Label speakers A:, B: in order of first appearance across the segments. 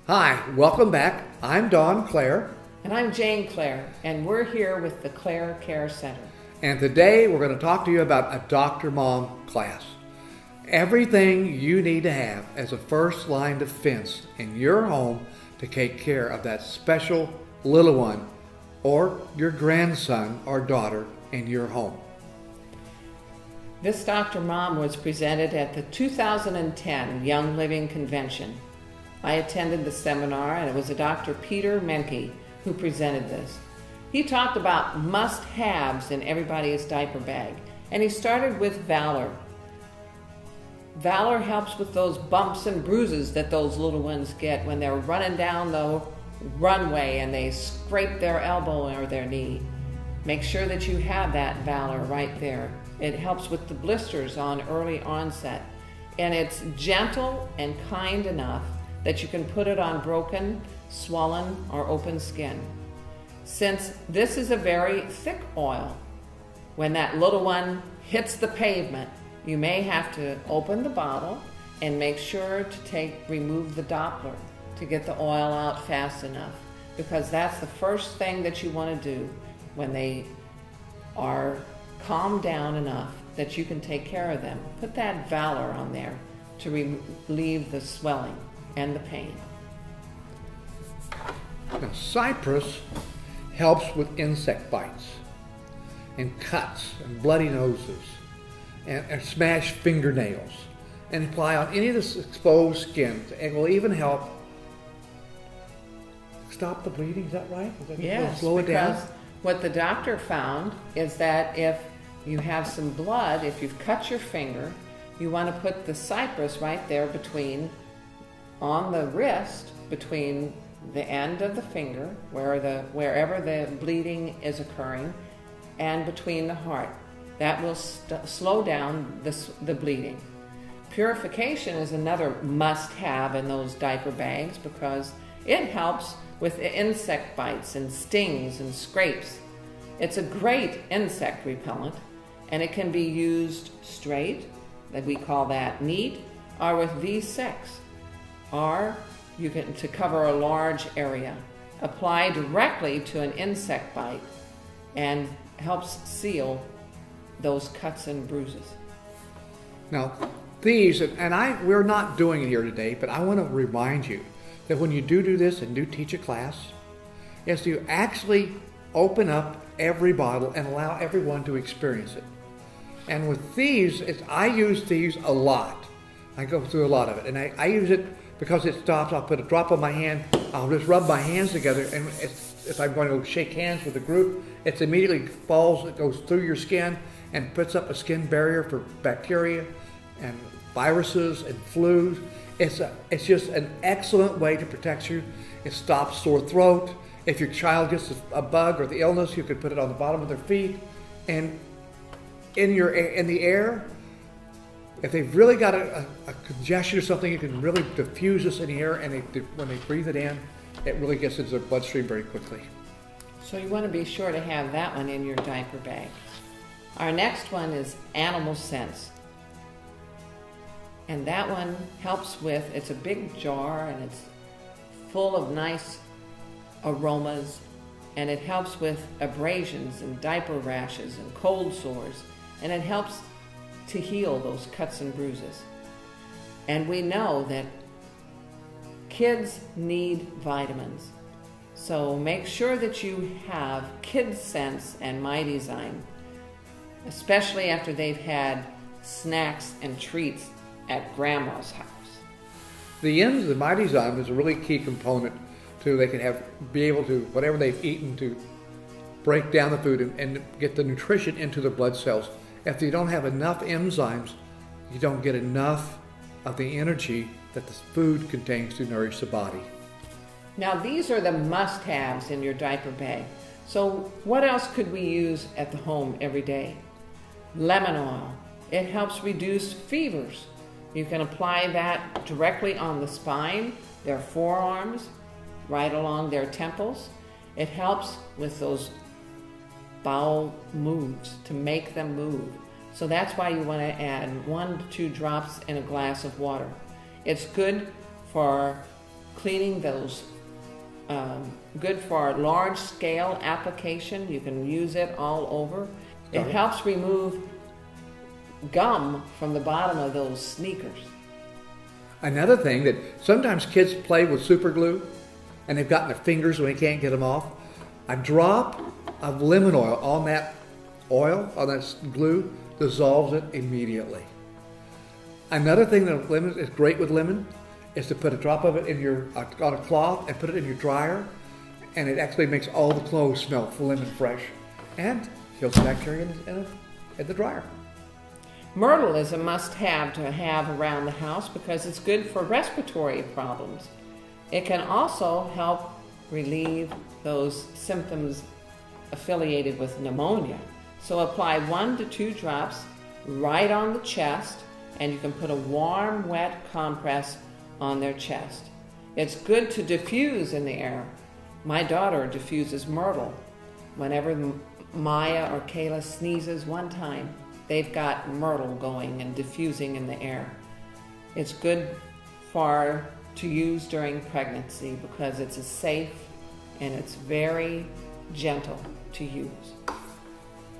A: Hi, welcome back. I'm Clair.
B: And I'm Jane Clair, and we're here with the Clair Care Center.
A: And today we're going to talk to you about a Dr. Mom class. Everything you need to have as a first line defense in your home to take care of that special little one or your grandson or daughter in your home.
B: This Dr. Mom was presented at the 2010 Young Living Convention. I attended the seminar, and it was a Dr. Peter Menke who presented this. He talked about must-haves in everybody's diaper bag, and he started with Valor. Valor helps with those bumps and bruises that those little ones get when they're running down the runway and they scrape their elbow or their knee. Make sure that you have that Valor right there. It helps with the blisters on early onset, and it's gentle and kind enough that you can put it on broken, swollen, or open skin. Since this is a very thick oil, when that little one hits the pavement, you may have to open the bottle and make sure to remove the Doppler to get the oil out fast enough, because that's the first thing that you want to do when they are calmed down enough that you can take care of them. Put that Valor on there to relieve the swelling and the pain.
A: Now, Cyprus helps with insect bites and cuts and bloody noses and smashed fingernails, and apply on any of this exposed skin. It will even help stop the bleeding. Is that right?
B: Yes,
A: slow it down?
B: because what the doctor found is that if you have some blood, if you've cut your finger, you want to put the Cyprus right there on the wrist, between the end of the finger, wherever the bleeding is occurring, and between the heart. That will slow down the bleeding. Purification is another must-have in those diaper bags because it helps with insect bites and stings and scrapes. It's a great insect repellent, and it can be used straight, that we call that neat, or with V6, or you can to cover a large area. Apply directly to an insect bite and helps seal those cuts and bruises.
A: Now, these, we're not doing it here today, but I want to remind you that when you do this and do teach a class, is to actually open up every bottle and allow everyone to experience it. And with these, I use these a lot. I go through a lot of it, and I use it because it stops. I'll put a drop on my hand, I'll just rub my hands together, and if I'm going to shake hands with a group, it immediately it goes through your skin and puts up a skin barrier for bacteria and viruses and flus. It's just an excellent way to protect you. It stops sore throat. If your child gets a bug or the illness, you could put it on the bottom of their feet. And in the air, if they've really got a congestion or something, you can really diffuse this in the air, and when they breathe it in, it really gets into their bloodstream very quickly.
B: So you want to be sure to have that one in your diaper bag. Our next one is Animal Sense. And that one helps with, it's a big jar and it's full of nice aromas, and it helps with abrasions and diaper rashes and cold sores, and it helps to heal those cuts and bruises. And we know that kids need vitamins. So make sure that you have Kids Sense and My Design, especially after they've had snacks and treats at Grandma's house.
A: The ends of the My Design is a really key component to they can be able to, whatever they've eaten, to break down the food and get the nutrition into the blood cells. If you don't have enough enzymes, you don't get enough of the energy that the food contains to nourish the body.
B: Now these are the must-haves in your diaper bag. So what else could we use at the home every day? Lemon oil. It helps reduce fevers. You can apply that directly on the spine, their forearms, right along their temples. It helps with those bowel moves, to make them move. So that's why you want to add 1 to 2 drops in a glass of water. It's good for cleaning those. Good for large scale application. You can use it all over. It helps remove gum from the bottom of those sneakers.
A: Another thing that sometimes kids play with super glue and they've gotten their fingers and they can't get them off. A drop of lemon oil, on that glue, dissolves it immediately. Another thing that is great with lemon is to put a drop of it on a cloth and put it in your dryer, and it actually makes all the clothes smell lemon fresh and kills the bacteria in the dryer.
B: Myrtle is a must-have to have around the house because it's good for respiratory problems. It can also help relieve those symptoms affiliated with pneumonia. So apply 1 to 2 drops right on the chest, and you can put a warm, wet compress on their chest. It's good to diffuse in the air. My daughter diffuses myrtle. Whenever Maya or Kayla sneezes one time, they've got myrtle going and diffusing in the air. It's good to use during pregnancy because it's safe and it's very gentle to use.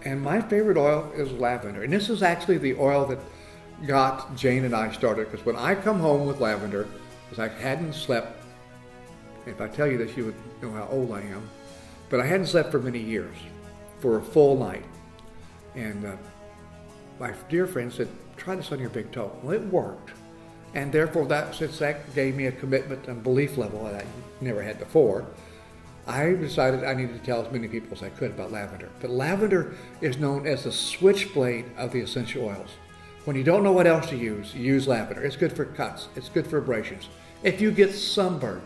A: And my favorite oil is lavender. And this is actually the oil that got Jane and I started, because when I come home with lavender, because I hadn't slept, if I tell you this you would know how old I am, but I hadn't slept for many years, for a full night. And my dear friend said, try this on your big toe. Well, it worked. And therefore, since that gave me a commitment and belief level that I never had before, I decided I needed to tell as many people as I could about lavender. But lavender is known as the switchblade of the essential oils. When you don't know what else to use, you use lavender. It's good for cuts. It's good for abrasions. If you get sunburned,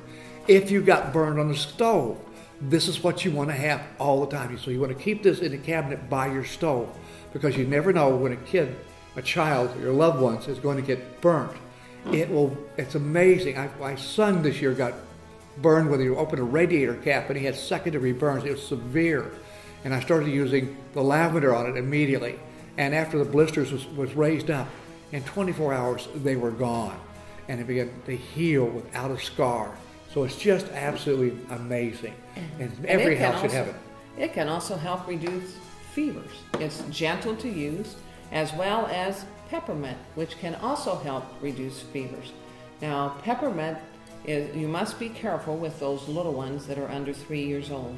A: if you got burned on the stove, this is what you want to have all the time. So you want to keep this in the cabinet by your stove, because you never know when a child, your loved ones, is going to get burnt. It's amazing. My son this year got burned when he opened a radiator cap and he had secondary burns. It was severe. And I started using the lavender on it immediately. And after the blisters was raised up, in 24 hours they were gone. And it began to heal without a scar. So it's just absolutely amazing. And every house should have it.
B: It can also help reduce fevers. It's gentle to use, as well as peppermint, which can also help reduce fevers. Now, peppermint you must be careful with those little ones that are under 3 years old.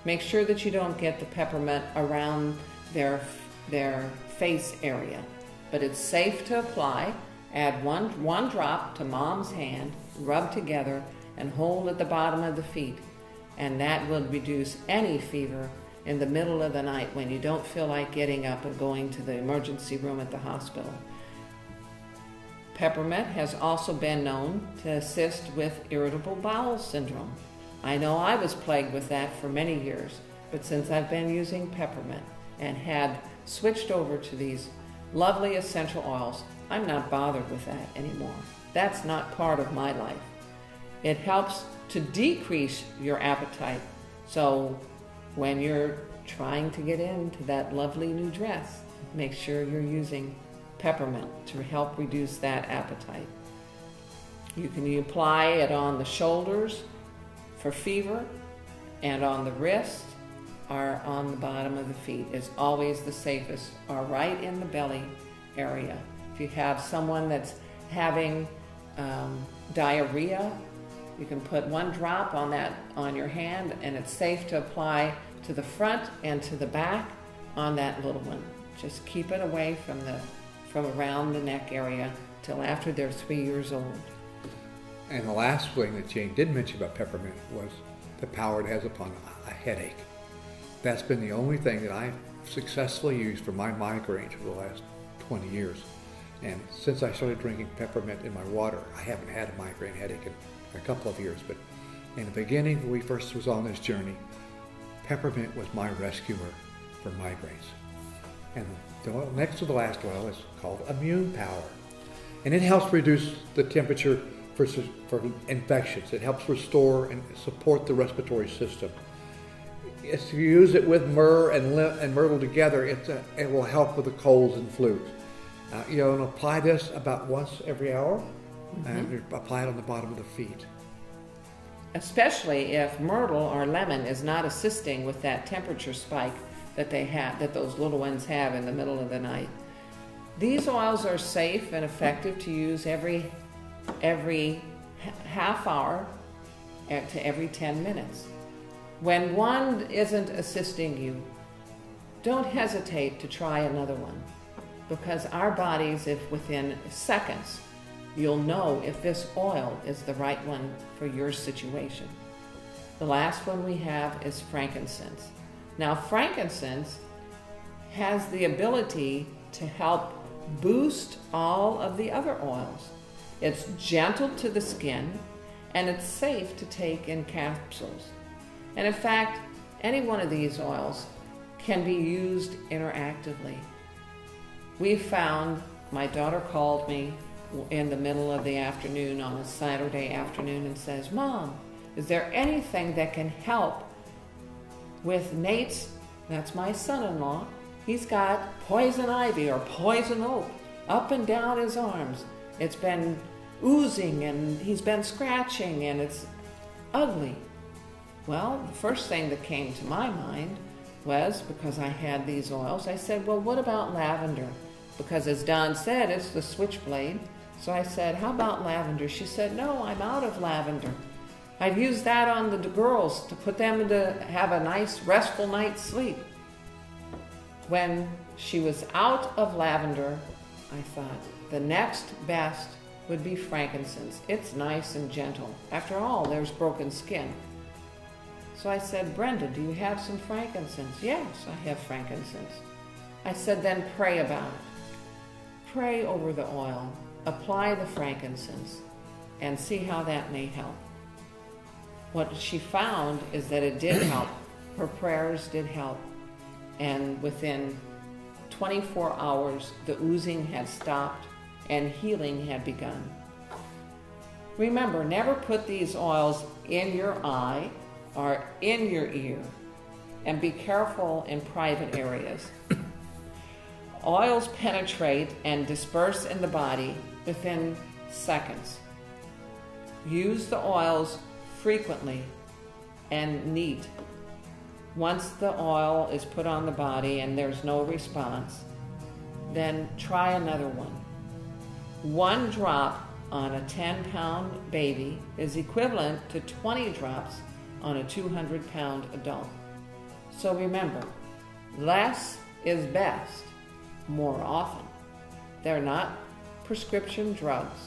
B: Make sure that you don't get the peppermint around their face area. But it's safe to apply. Add one drop to mom's hand, rub together, and hold at the bottom of the feet. And that will reduce any fever in the middle of the night when you don't feel like getting up and going to the emergency room at the hospital. Peppermint has also been known to assist with irritable bowel syndrome. I know I was plagued with that for many years, but since I've been using peppermint and had switched over to these lovely essential oils, I'm not bothered with that anymore. That's not part of my life. It helps to decrease your appetite. So when you're trying to get into that lovely new dress, make sure you're using peppermint to help reduce that appetite. You can apply it on the shoulders for fever, and on the wrist or on the bottom of the feet is always the safest, or right in the belly area. If you have someone that's having diarrhea, you can put 1 drop on your hand, and it's safe to apply to the front and to the back on that little one. Just keep it away from around the neck area till after they're 3 years old.
A: And the last thing that Jane did mention about peppermint was the power it has upon a headache. That's been the only thing that I've successfully used for my migraines for the last 20 years. And since I started drinking peppermint in my water, I haven't had a migraine headache in a couple of years. But in the beginning, when we first was on this journey, peppermint was my rescuer for migraines. And the oil next to the last oil is called Immune Power. And it helps reduce the temperature for infections. It helps restore and support the respiratory system. If you use it with myrrh and myrtle together, it will help with the colds and flus. You apply this about once every hour, and you apply it on the bottom of the feet.
B: especially if myrtle or lemon is not assisting with that temperature spike that those little ones have in the middle of the night. These oils are safe and effective to use every half hour to every 10 minutes. When one isn't assisting you, don't hesitate to try another one, because our bodies, if within seconds, you'll know if this oil is the right one for your situation. The last one we have is frankincense. Now, frankincense has the ability to help boost all of the other oils. It's gentle to the skin, and it's safe to take in capsules. And in fact, any one of these oils can be used interactively. We found, my daughter called me in the middle of the afternoon on a Saturday afternoon and says, "Mom, is there anything that can help with Nate's," that's my son-in-law, "he's got poison ivy or poison oak up and down his arms. It's been oozing and he's been scratching and it's ugly." Well, the first thing that came to my mind was, because I had these oils, I said, well, what about lavender? Because as Don said, it's the switchblade. So I said, how about lavender? She said, no, I'm out of lavender. I've used that on the girls to put them to have a nice restful night's sleep. When she was out of lavender, I thought the next best would be frankincense. It's nice and gentle. After all, there's broken skin. So I said, Brenda, do you have some frankincense? Yes, I have frankincense. I said, then pray about it. Pray over the oil, apply the frankincense, and see how that may help. What she found is that it did help. Her prayers did help. And within 24 hours, the oozing had stopped and healing had begun. Remember, never put these oils in your eye or in your ear, and be careful in private areas. Oils penetrate and disperse in the body within seconds. Use the oils frequently and neat. Once the oil is put on the body and there's no response, then try another one. 1 drop on a 10-pound baby is equivalent to 20 drops on a 200-pound adult. So remember, less is best more often. They're not prescription drugs.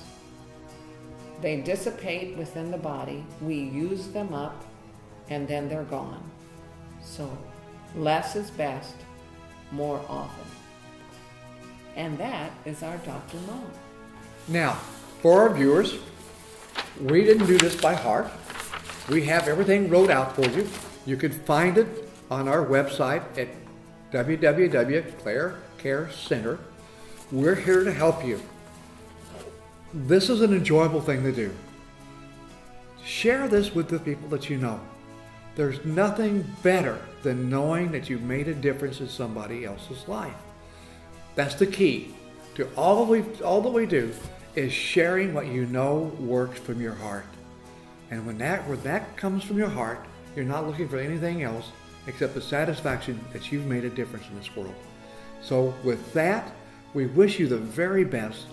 B: They dissipate within the body. We use them up and then they're gone. So less is best more often. And that is our Dr. Mom.
A: Now, for our viewers, we didn't do this by heart. We have everything wrote out for you. You can find it on our website at www.Clair Care Center. We're here to help you. This is an enjoyable thing to do. Share this with the people that you know. There's nothing better than knowing that you've made a difference in somebody else's life. That's the key to all that we do, is sharing what you know works from your heart. And when that comes from your heart, you're not looking for anything else except the satisfaction that you've made a difference in this world. So with that, we wish you the very best.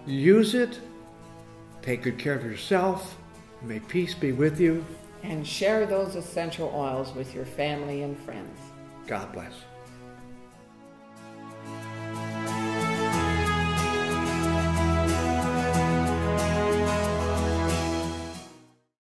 A: Use it. Take good care of yourself. May peace be with you.
B: And share those essential oils with your family and friends.
A: God bless.